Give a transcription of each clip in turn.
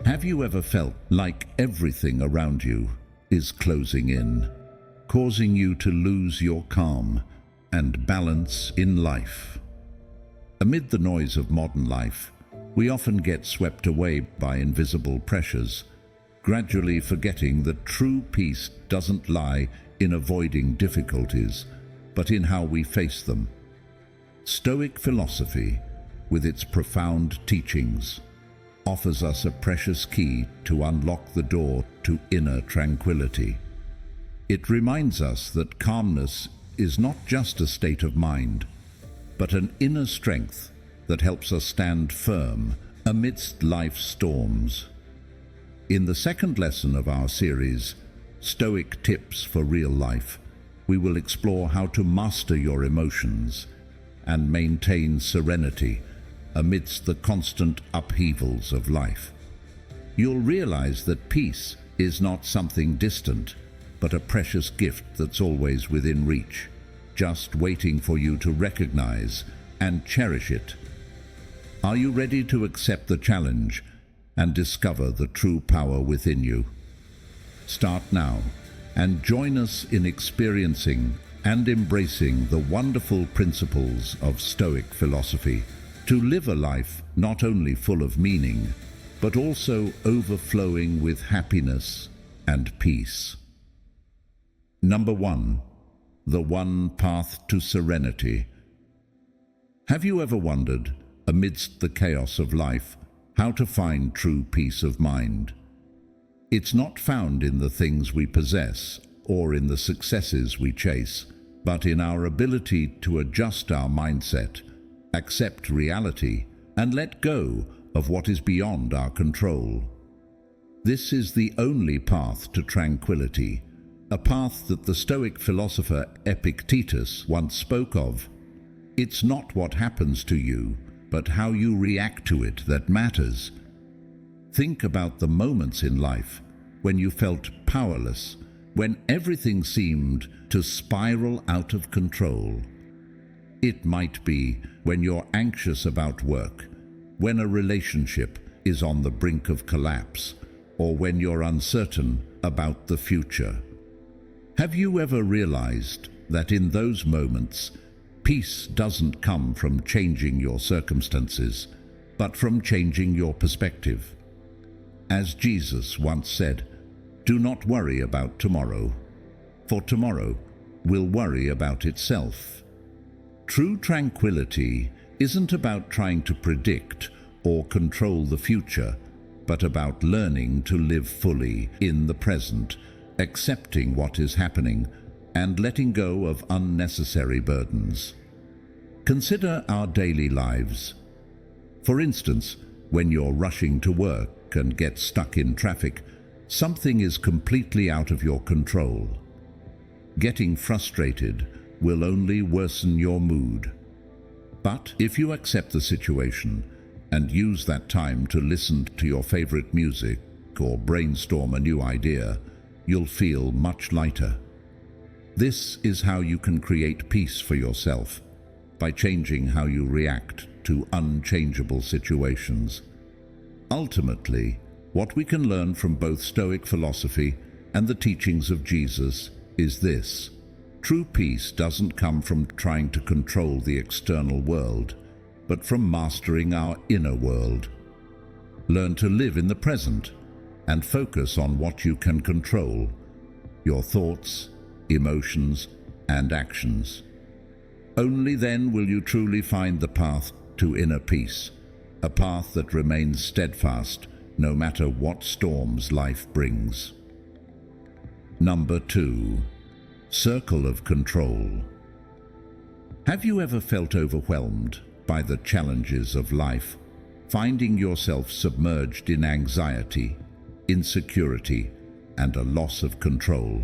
Have you ever felt like everything around you is closing in, causing you to lose your calm and balance in life? Amid the noise of modern life, we often get swept away by invisible pressures, gradually forgetting that true peace doesn't lie in avoiding difficulties, but in how we face them. Stoic philosophy, with its profound teachings, offers us a precious key to unlock the door to inner tranquility. It reminds us that calmness is not just a state of mind, but an inner strength that helps us stand firm amidst life's storms. In the second lesson of our series, Stoic Tips for Real Life, we will explore how to master your emotions and maintain serenity amidst the constant upheavals of life. You'll realize that peace is not something distant, but a precious gift that's always within reach, just waiting for you to recognize and cherish it. Are you ready to accept the challenge and discover the true power within you? Start now and join us in experiencing and embracing the wonderful principles of Stoic philosophy to live a life not only full of meaning, but also overflowing with happiness and peace. Number 1. The one path to serenity. Have you ever wondered, amidst the chaos of life, how to find true peace of mind? It's not found in the things we possess or in the successes we chase, but in our ability to adjust our mindset, accept reality, and let go of what is beyond our control. This is the only path to tranquility, a path that the Stoic philosopher Epictetus once spoke of. It's not what happens to you, but how you react to it that matters. Think about the moments in life when you felt powerless, when everything seemed to spiral out of control. It might be when you're anxious about work, when a relationship is on the brink of collapse, or when you're uncertain about the future. Have you ever realized that in those moments, peace doesn't come from changing your circumstances, but from changing your perspective? As Jesus once said, "Do not worry about tomorrow, for tomorrow will worry about itself." True tranquility isn't about trying to predict or control the future, but about learning to live fully in the present, accepting what is happening, and letting go of unnecessary burdens. Consider our daily lives. For instance, when you're rushing to work and get stuck in traffic, something is completely out of your control. Getting frustrated will only worsen your mood. But if you accept the situation and use that time to listen to your favorite music or brainstorm a new idea, you'll feel much lighter. This is how you can create peace for yourself, by changing how you react to unchangeable situations. Ultimately, what we can learn from both Stoic philosophy and the teachings of Jesus is this: true peace doesn't come from trying to control the external world, but from mastering our inner world. Learn to live in the present and focus on what you can control: your thoughts, emotions, and actions. Only then will you truly find the path to inner peace, a path that remains steadfast no matter what storms life brings. Number 2. Circle of control. Have you ever felt overwhelmed by the challenges of life, finding yourself submerged in anxiety, insecurity, and a loss of control?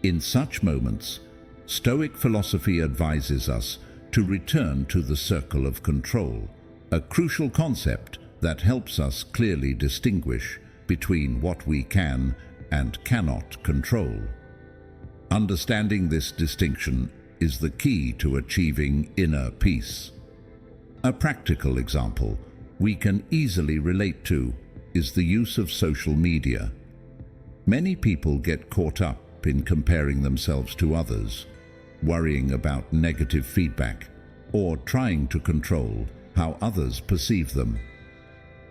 In such moments, Stoic philosophy advises us to return to the circle of control, a crucial concept that helps us clearly distinguish between what we can and cannot control. Understanding this distinction is the key to achieving inner peace. A practical example we can easily relate to is the use of social media. Many people get caught up in comparing themselves to others, worrying about negative feedback, or trying to control how others perceive them.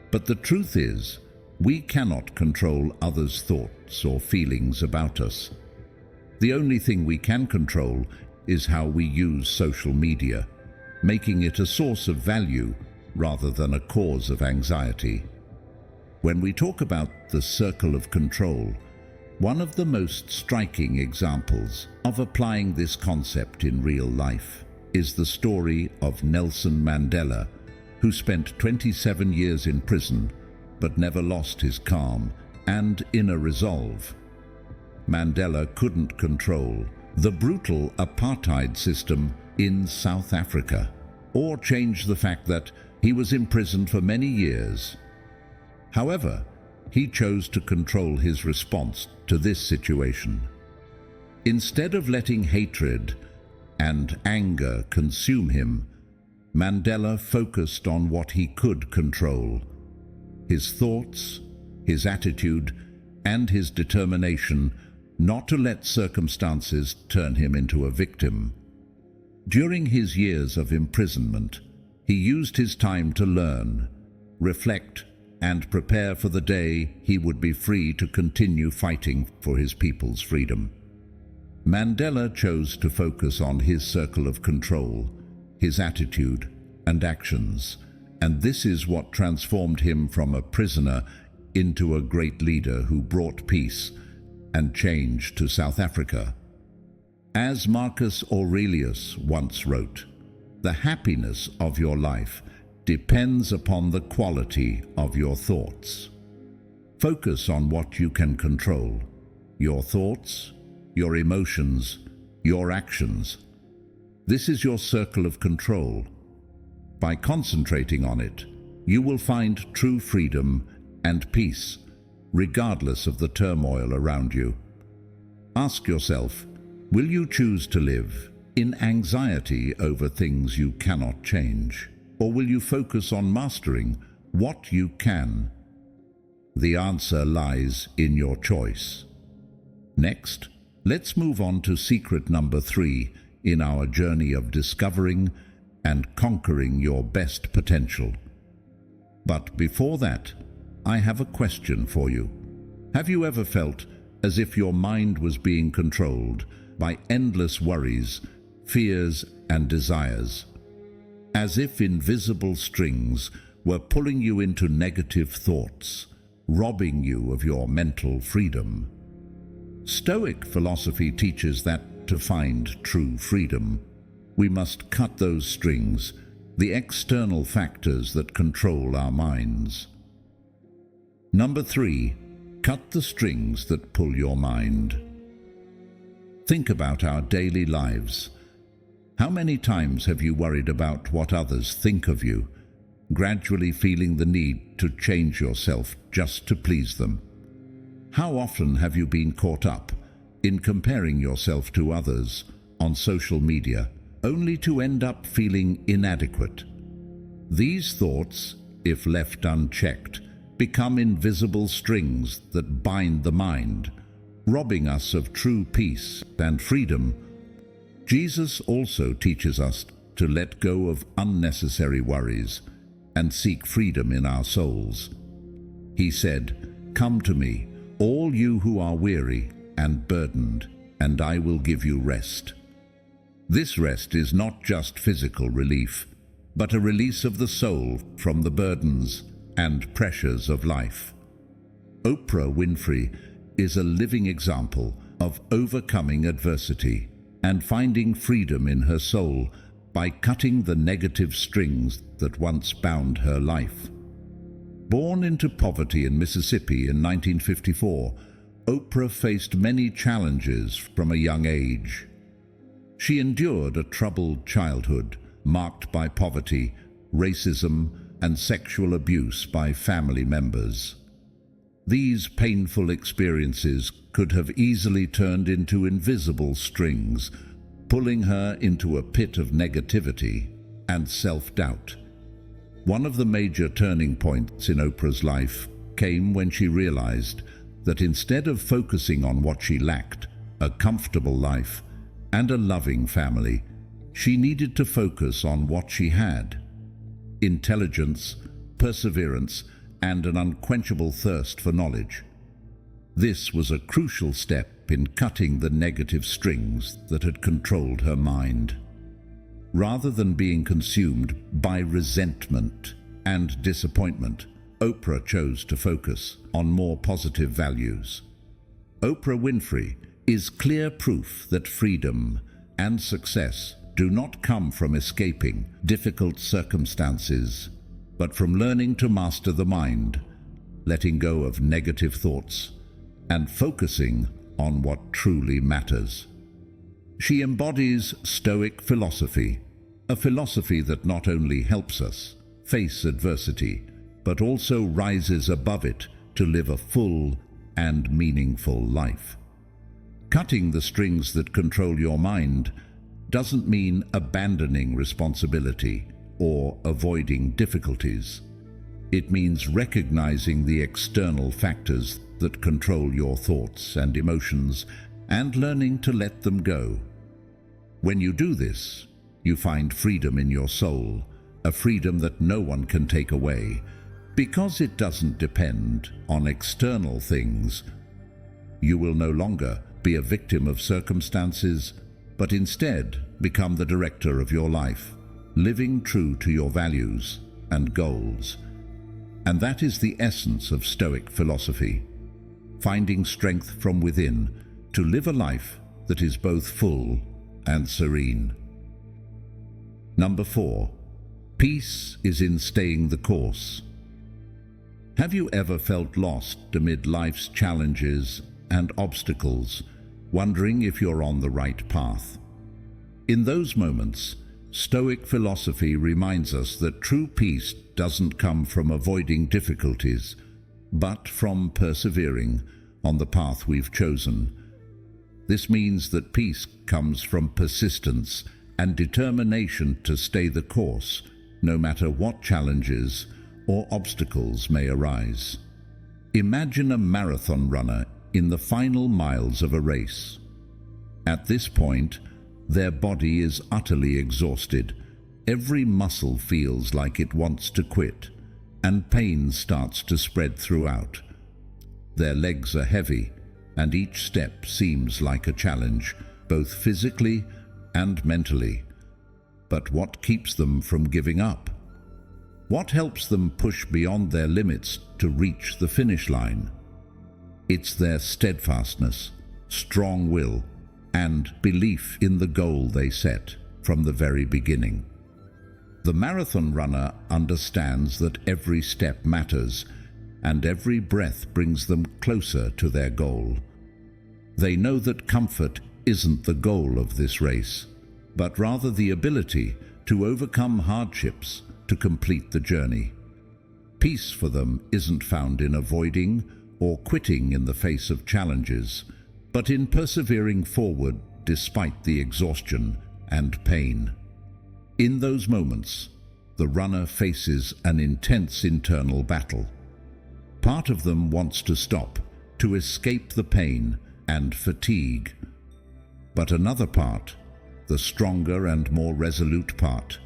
But the truth is, we cannot control others' thoughts or feelings about us. The only thing we can control is how we use social media, making it a source of value rather than a cause of anxiety. When we talk about the circle of control, one of the most striking examples of applying this concept in real life is the story of Nelson Mandela, who spent 27 years in prison but never lost his calm and inner resolve. Mandela couldn't control the brutal apartheid system in South Africa, or change the fact that he was imprisoned for many years. However, he chose to control his response to this situation. Instead of letting hatred and anger consume him, Mandela focused on what he could control: his thoughts, his attitude, and his determination not to let circumstances turn him into a victim. During his years of imprisonment, he used his time to learn, reflect, and prepare for the day he would be free to continue fighting for his people's freedom. Mandela chose to focus on his circle of control, his attitude and actions, and this is what transformed him from a prisoner into a great leader who brought peace and change to South Africa. As Marcus Aurelius once wrote, "The happiness of your life depends upon the quality of your thoughts." Focus on what you can control: your thoughts, your emotions, your actions. This is your circle of control. By concentrating on it, you will find true freedom and peace, regardless of the turmoil around you. Ask yourself, will you choose to live in anxiety over things you cannot change, or will you focus on mastering what you can? The answer lies in your choice. Next, let's move on to secret number 3 in our journey of discovering and conquering your best potential. But before that, I have a question for you. Have you ever felt as if your mind was being controlled by endless worries, fears, and desires? As if invisible strings were pulling you into negative thoughts, robbing you of your mental freedom? Stoic philosophy teaches that to find true freedom, we must cut those strings, the external factors that control our minds. Number 3, cut the strings that pull your mind. Think about our daily lives. How many times have you worried about what others think of you, gradually feeling the need to change yourself just to please them? How often have you been caught up in comparing yourself to others on social media, only to end up feeling inadequate? These thoughts, if left unchecked, become invisible strings that bind the mind, robbing us of true peace and freedom. Jesus also teaches us to let go of unnecessary worries and seek freedom in our souls. He said, "Come to me, all you who are weary and burdened, and I will give you rest." This rest is not just physical relief, but a release of the soul from the burdens and pressures of life. Oprah Winfrey is a living example of overcoming adversity and finding freedom in her soul by cutting the negative strings that once bound her life. Born into poverty in Mississippi in 1954, Oprah faced many challenges from a young age. She endured a troubled childhood marked by poverty, racism, and sexual abuse by family members. These painful experiences could have easily turned into invisible strings, pulling her into a pit of negativity and self-doubt. One of the major turning points in Oprah's life came when she realized that instead of focusing on what she lacked, a comfortable life and a loving family, she needed to focus on what she had: intelligence, perseverance, and an unquenchable thirst for knowledge. This was a crucial step in cutting the negative strings that had controlled her mind. Rather than being consumed by resentment and disappointment, Oprah chose to focus on more positive values. Oprah Winfrey is clear proof that freedom and success do not come from escaping difficult circumstances, but from learning to master the mind, letting go of negative thoughts, and focusing on what truly matters. She embodies Stoic philosophy, a philosophy that not only helps us face adversity, but also rises above it to live a full and meaningful life. Cutting the strings that control your mind doesn't mean abandoning responsibility or avoiding difficulties. It means recognizing the external factors that control your thoughts and emotions and learning to let them go. When you do this, you find freedom in your soul, a freedom that no one can take away, because it doesn't depend on external things. You will no longer be a victim of circumstances, but instead become the director of your life, living true to your values and goals. And that is the essence of Stoic philosophy: finding strength from within to live a life that is both full and serene. Number 4. Peace is in staying the course. Have you ever felt lost amid life's challenges and obstacles, wondering if you're on the right path? In those moments, Stoic philosophy reminds us that true peace doesn't come from avoiding difficulties, but from persevering on the path we've chosen. This means that peace comes from persistence and determination to stay the course, no matter what challenges or obstacles may arise. Imagine a marathon runner in the final miles of a race. At this point, their body is utterly exhausted. Every muscle feels like it wants to quit, and pain starts to spread throughout. Their legs are heavy, and each step seems like a challenge, both physically and mentally. But what keeps them from giving up? What helps them push beyond their limits to reach the finish line? It's their steadfastness, strong will, and belief in the goal they set from the very beginning. The marathon runner understands that every step matters, and every breath brings them closer to their goal. They know that comfort isn't the goal of this race, but rather the ability to overcome hardships to complete the journey. Peace for them isn't found in avoiding or quitting in the face of challenges, but in persevering forward despite the exhaustion and pain. In those moments, the runner faces an intense internal battle. Part of them wants to stop, to escape the pain and fatigue. But another part, the stronger and more resolute part,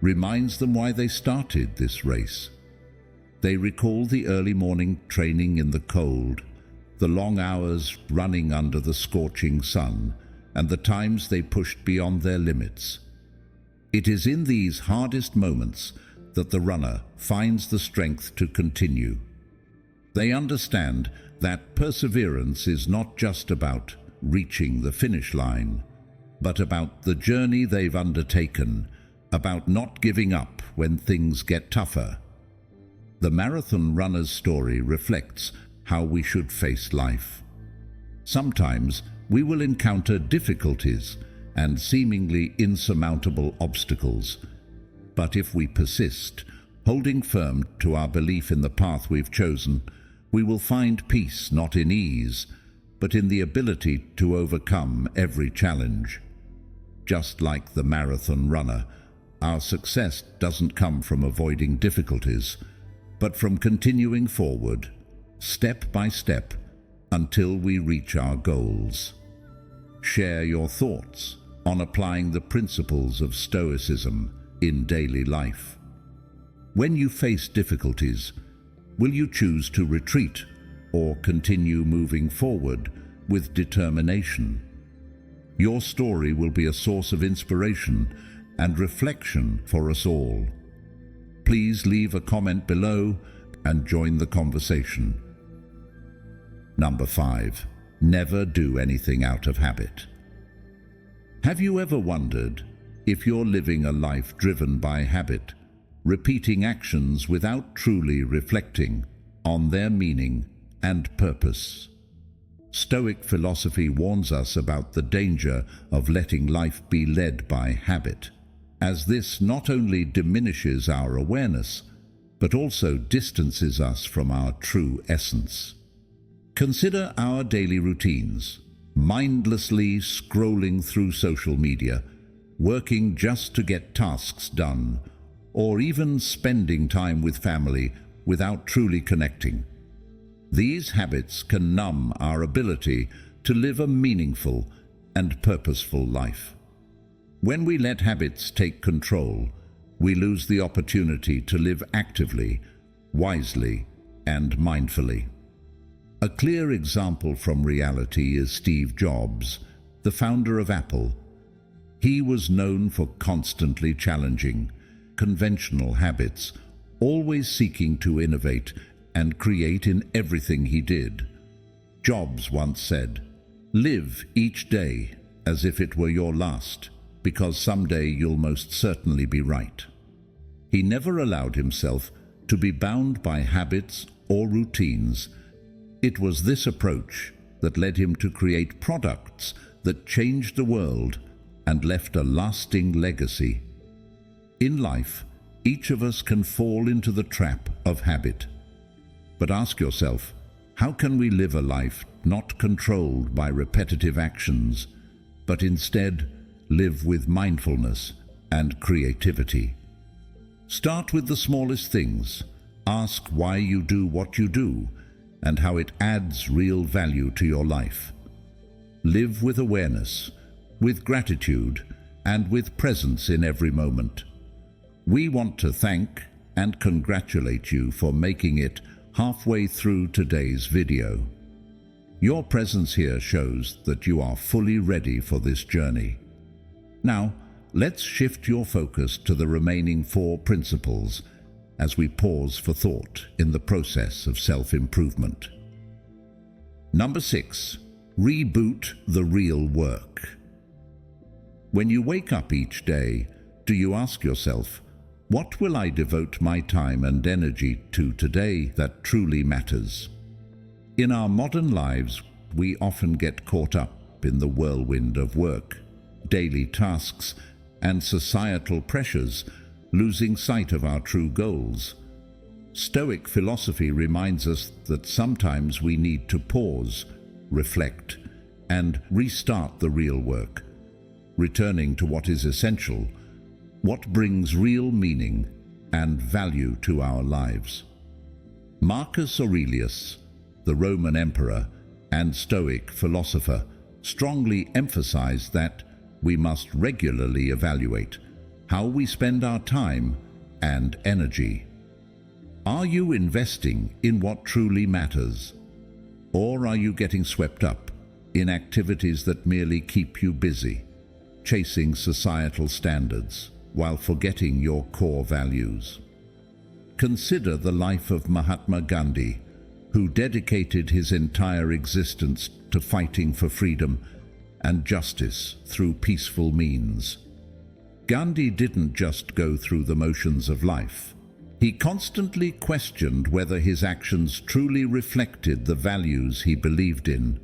reminds them why they started this race. They recall the early morning training in the cold, the long hours running under the scorching sun, and the times they pushed beyond their limits. It is in these hardest moments that the runner finds the strength to continue. They understand that perseverance is not just about reaching the finish line, but about the journey they've undertaken, about not giving up when things get tougher. The marathon runner's story reflects how we should face life. Sometimes we will encounter difficulties and seemingly insurmountable obstacles, but if we persist, holding firm to our belief in the path we've chosen, we will find peace not in ease, but in the ability to overcome every challenge. Just like the marathon runner, our success doesn't come from avoiding difficulties, but from continuing forward, step by step, until we reach our goals. Share your thoughts on applying the principles of Stoicism in daily life. When you face difficulties, will you choose to retreat or continue moving forward with determination? Your story will be a source of inspiration and reflection for us all. Please leave a comment below and join the conversation. Number 5. Never do anything out of habit. Have you ever wondered if you're living a life driven by habit, repeating actions without truly reflecting on their meaning and purpose? Stoic philosophy warns us about the danger of letting life be led by habit, as this not only diminishes our awareness, but also distances us from our true essence. Consider our daily routines, mindlessly scrolling through social media, working just to get tasks done, or even spending time with family without truly connecting. These habits can numb our ability to live a meaningful and purposeful life. When we let habits take control, we lose the opportunity to live actively, wisely, and mindfully. A clear example from reality is Steve Jobs, the founder of Apple. He was known for constantly challenging conventional habits, always seeking to innovate and create in everything he did. Jobs once said, "Live each day as if it were your last, because someday you'll most certainly be right." He never allowed himself to be bound by habits or routines. It was this approach that led him to create products that changed the world and left a lasting legacy. In life, each of us can fall into the trap of habit. But ask yourself, how can we live a life not controlled by repetitive actions, but instead live with mindfulness and creativity? Start with the smallest things. Ask why you do what you do and how it adds real value to your life. Live with awareness, with gratitude, and with presence in every moment. We want to thank and congratulate you for making it halfway through today's video. Your presence here shows that you are fully ready for this journey. Now, let's shift your focus to the remaining 4 principles as we pause for thought in the process of self-improvement. Number 6. Reboot the real work. When you wake up each day, do you ask yourself, what will I devote my time and energy to today that truly matters? In our modern lives, we often get caught up in the whirlwind of work, daily tasks, and societal pressures, losing sight of our true goals. Stoic philosophy reminds us that sometimes we need to pause, reflect, and restart the real work, returning to what is essential, what brings real meaning and value to our lives. Marcus Aurelius, the Roman emperor and Stoic philosopher, strongly emphasized that we must regularly evaluate how we spend our time and energy. Are you investing in what truly matters? Or are you getting swept up in activities that merely keep you busy, chasing societal standards while forgetting your core values? Consider the life of Mahatma Gandhi, who dedicated his entire existence to fighting for freedom and justice through peaceful means. Gandhi didn't just go through the motions of life. He constantly questioned whether his actions truly reflected the values he believed in.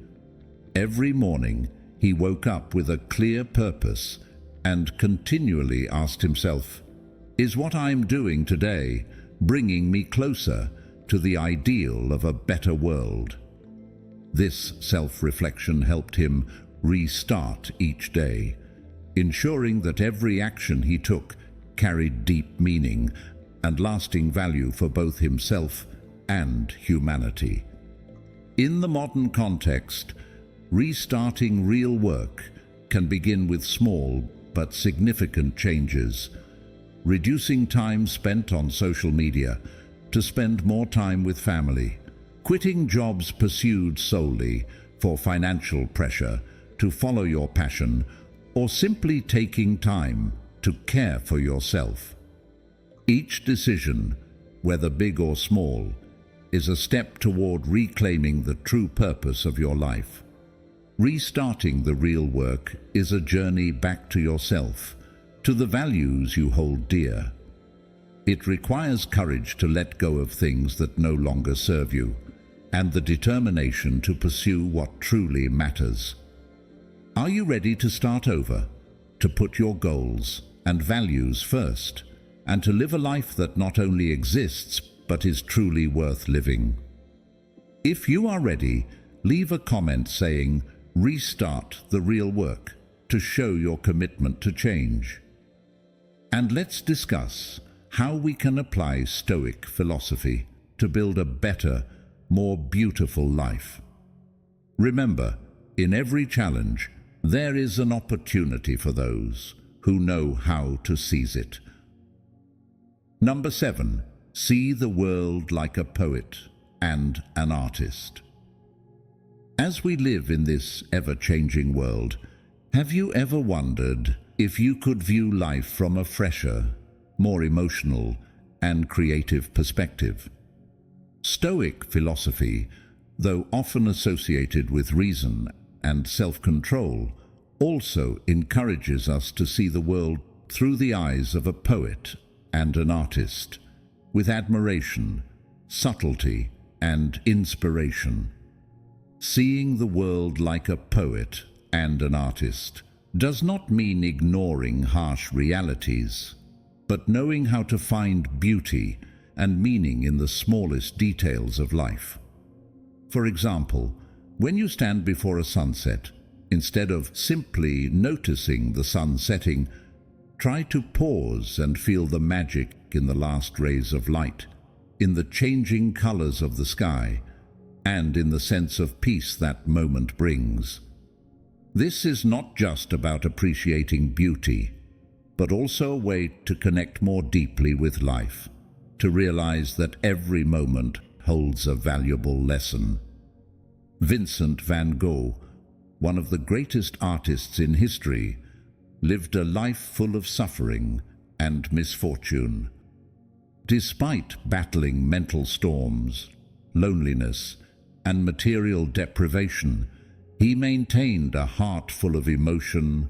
Every morning, he woke up with a clear purpose and continually asked himself, "Is what I'm doing today bringing me closer to the ideal of a better world?" This self-reflection helped him restart each day, ensuring that every action he took carried deep meaning and lasting value for both himself and humanity. In the modern context, restarting real work can begin with small but significant changes, reducing time spent on social media to spend more time with family, quitting jobs pursued solely for financial pressure to follow your passion, or simply taking time to care for yourself. Each decision, whether big or small, is a step toward reclaiming the true purpose of your life. Restarting the real work is a journey back to yourself, to the values you hold dear. It requires courage to let go of things that no longer serve you, and the determination to pursue what truly matters. Are you ready to start over, to put your goals and values first, and to live a life that not only exists but is truly worth living? If you are ready, leave a comment saying, "Restart the real work," to show your commitment to change. And let's discuss how we can apply Stoic philosophy to build a better, more beautiful life. Remember, in every challenge, there is an opportunity for those who know how to seize it. Number 7. See the world like a poet and an artist. As we live in this ever-changing world, have you ever wondered if you could view life from a fresher, more emotional and creative perspective? Stoic philosophy, though often associated with reason and self-control, also encourages us to see the world through the eyes of a poet and an artist, with admiration, subtlety, and inspiration. Seeing the world like a poet and an artist does not mean ignoring harsh realities, but knowing how to find beauty and meaning in the smallest details of life. For example, when you stand before a sunset, instead of simply noticing the sun setting, try to pause and feel the magic in the last rays of light, in the changing colors of the sky, and in the sense of peace that moment brings. This is not just about appreciating beauty, but also a way to connect more deeply with life, to realize that every moment holds a valuable lesson. Vincent van Gogh, one of the greatest artists in history, lived a life full of suffering and misfortune. Despite battling mental storms, loneliness, and material deprivation, he maintained a heart full of emotion,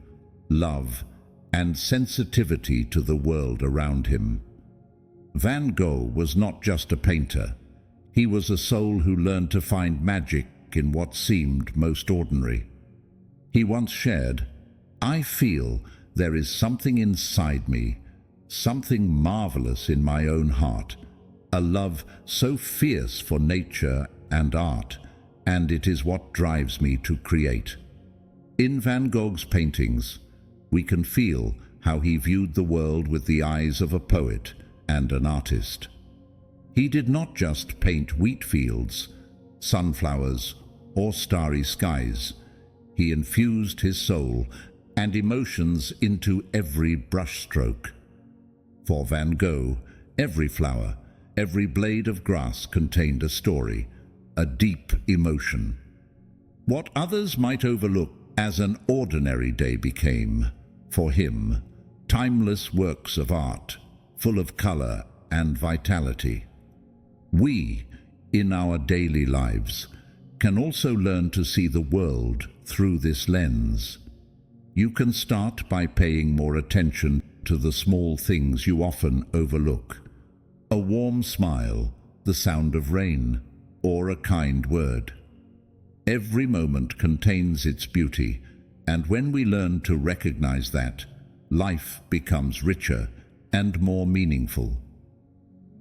love, and sensitivity to the world around him. Van Gogh was not just a painter. He was a soul who learned to find magic in what seemed most ordinary. He once shared, "I feel there is something inside me, something marvelous in my own heart, a love so fierce for nature and art, and it is what drives me to create." In Van Gogh's paintings, we can feel how he viewed the world with the eyes of a poet and an artist. He did not just paint wheat fields, sunflowers, or starry skies. He infused his soul and emotions into every brushstroke. For Van Gogh, every flower, every blade of grass contained a story, a deep emotion. What others might overlook as an ordinary day became, for him, timeless works of art, full of color and vitality. We, in our daily lives, can also learn to see the world through this lens. You can start by paying more attention to the small things you often overlook. A warm smile, the sound of rain, or a kind word. Every moment contains its beauty, and when we learn to recognize that, life becomes richer and more meaningful.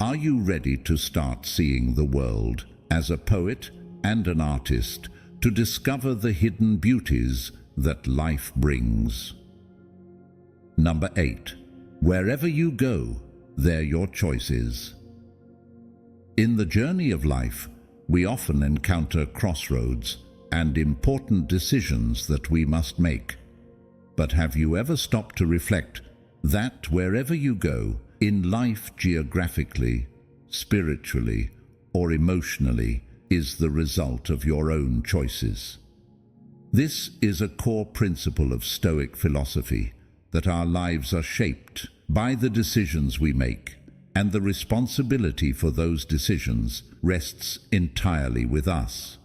Are you ready to start seeing the world as a poet and an artist, to discover the hidden beauties that life brings? Number 8. Wherever you go, there your choice is. In the journey of life, we often encounter crossroads and important decisions that we must make. But have you ever stopped to reflect that wherever you go, in life geographically, spiritually, or emotionally, is the result of your own choices? This is a core principle of Stoic philosophy, that our lives are shaped by the decisions we make, and the responsibility for those decisions rests entirely with us.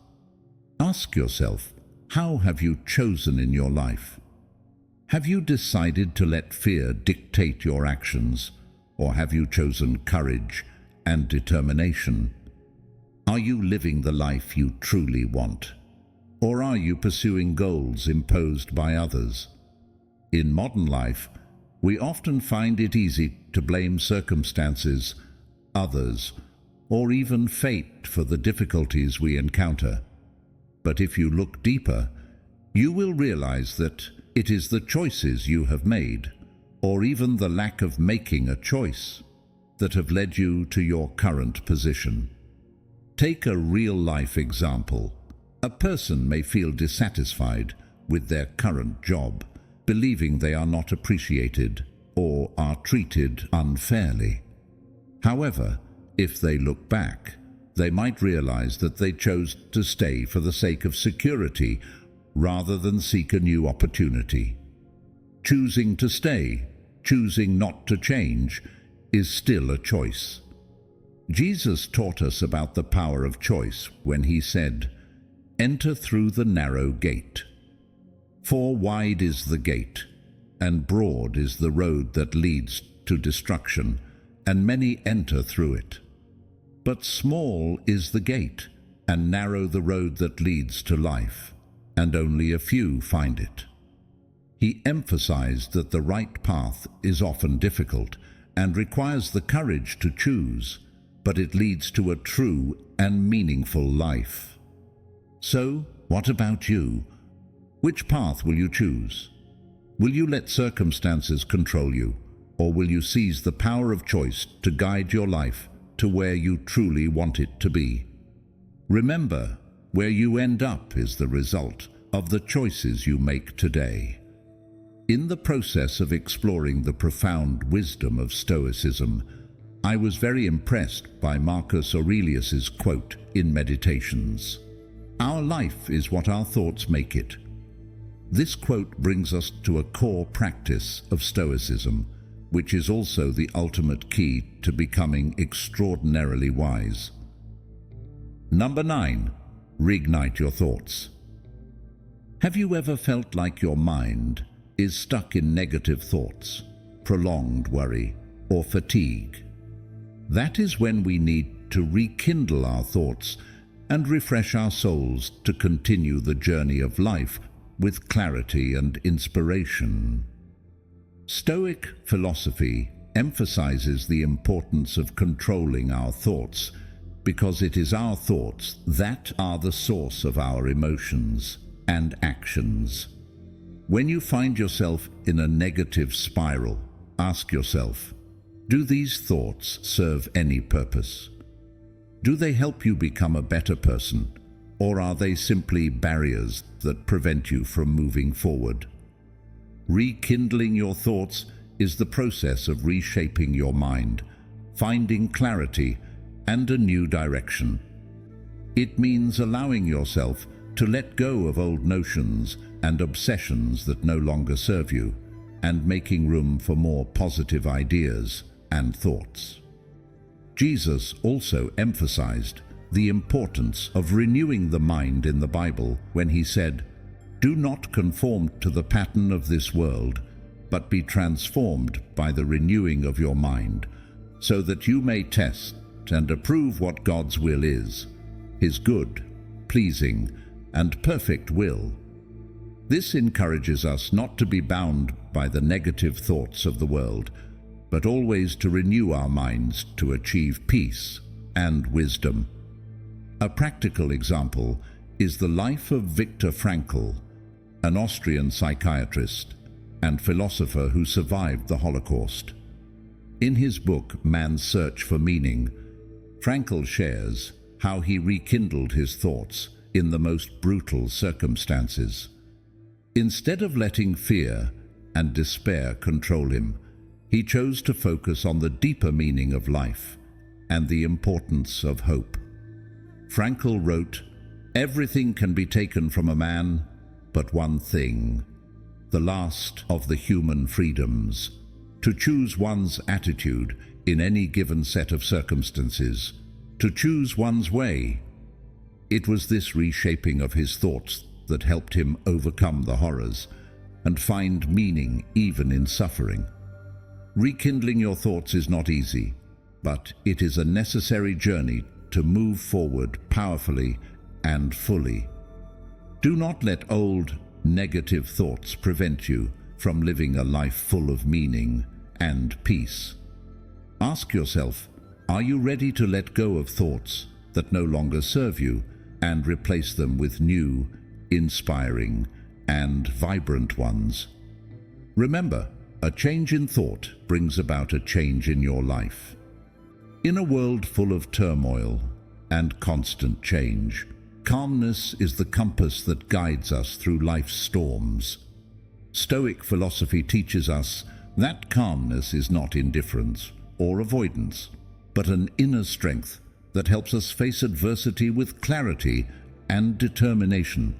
Ask yourself, how have you chosen in your life? Have you decided to let fear dictate your actions, or have you chosen courage and determination? Are you living the life you truly want, or are you pursuing goals imposed by others? In modern life, we often find it easy to blame circumstances, others, or even fate for the difficulties we encounter. But if you look deeper, you will realize that it is the choices you have made, or even the lack of making a choice, that have led you to your current position. Take a real-life example. A person may feel dissatisfied with their current job, believing they are not appreciated or are treated unfairly. However, if they look back, they might realize that they chose to stay for the sake of security rather than seek a new opportunity. Choosing to stay, choosing not to change, is still a choice. Jesus taught us about the power of choice when he said, "Enter through the narrow gate. For wide is the gate, and broad is the road that leads to destruction, and many enter through it. But small is the gate, and narrow the road that leads to life, and only a few find it." He emphasized that the right path is often difficult and requires the courage to choose, but it leads to a true and meaningful life. So, what about you? Which path will you choose? Will you let circumstances control you, or will you seize the power of choice to guide your life to where you truly want it to be? Remember, where you end up is the result of the choices you make today. In the process of exploring the profound wisdom of Stoicism, I was very impressed by Marcus Aurelius's quote in Meditations, "Our life is what our thoughts make it." This quote brings us to a core practice of Stoicism, which is also the ultimate key to becoming extraordinarily wise. Number 9. Reignite your thoughts. Have you ever felt like your mind is stuck in negative thoughts, prolonged worry, or fatigue? That is when we need to rekindle our thoughts and refresh our souls to continue the journey of life with clarity and inspiration. Stoic philosophy emphasizes the importance of controlling our thoughts, because it is our thoughts that are the source of our emotions and actions. When you find yourself in a negative spiral, ask yourself, do these thoughts serve any purpose? Do they help you become a better person, or are they simply barriers that prevent you from moving forward? Rekindling your thoughts is the process of reshaping your mind, finding clarity and a new direction. It means allowing yourself to let go of old notions and obsessions that no longer serve you, and making room for more positive ideas and thoughts. Jesus also emphasized the importance of renewing the mind in the Bible when he said, "Do not conform to the pattern of this world, but be transformed by the renewing of your mind, so that you may test and approve what God's will is, his good, pleasing, and perfect will." This encourages us not to be bound by the negative thoughts of the world, but always to renew our minds to achieve peace and wisdom. A practical example is the life of Viktor Frankl, an Austrian psychiatrist and philosopher who survived the Holocaust. In his book, Man's Search for Meaning, Frankl shares how he rekindled his thoughts in the most brutal circumstances. Instead of letting fear and despair control him, he chose to focus on the deeper meaning of life and the importance of hope. Frankl wrote, "Everything can be taken from a man but one thing, the last of the human freedoms, to choose one's attitude in any given set of circumstances, to choose one's way." It was this reshaping of his thoughts that helped him overcome the horrors and find meaning even in suffering. Rekindling your thoughts is not easy, but it is a necessary journey to move forward powerfully and fully. Do not let old, negative thoughts prevent you from living a life full of meaning and peace. Ask yourself, are you ready to let go of thoughts that no longer serve you and replace them with new, inspiring, and vibrant ones? Remember, a change in thought brings about a change in your life. In a world full of turmoil and constant change, calmness is the compass that guides us through life's storms. Stoic philosophy teaches us that calmness is not indifference or avoidance, but an inner strength that helps us face adversity with clarity and determination.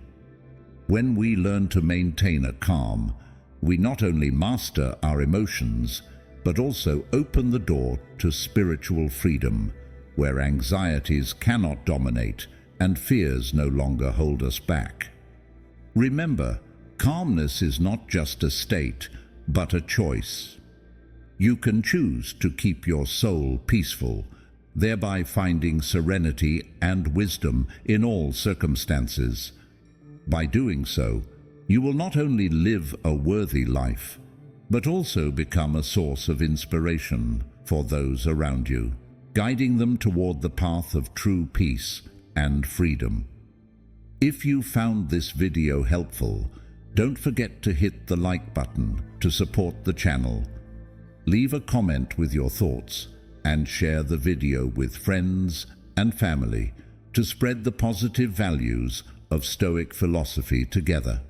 When we learn to maintain a calm, we not only master our emotions, but also open the door to spiritual freedom, where anxieties cannot dominate and fears no longer hold us back. Remember, calmness is not just a state, but a choice. You can choose to keep your soul peaceful, thereby finding serenity and wisdom in all circumstances. By doing so, you will not only live a worthy life, but also become a source of inspiration for those around you, guiding them toward the path of true peace and freedom. If you found this video helpful, don't forget to hit the like button to support the channel. Leave a comment with your thoughts and share the video with friends and family to spread the positive values of Stoic philosophy together.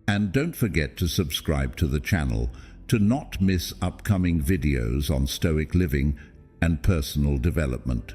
And don't forget to subscribe to the channel to not miss upcoming videos on Stoic living and personal development.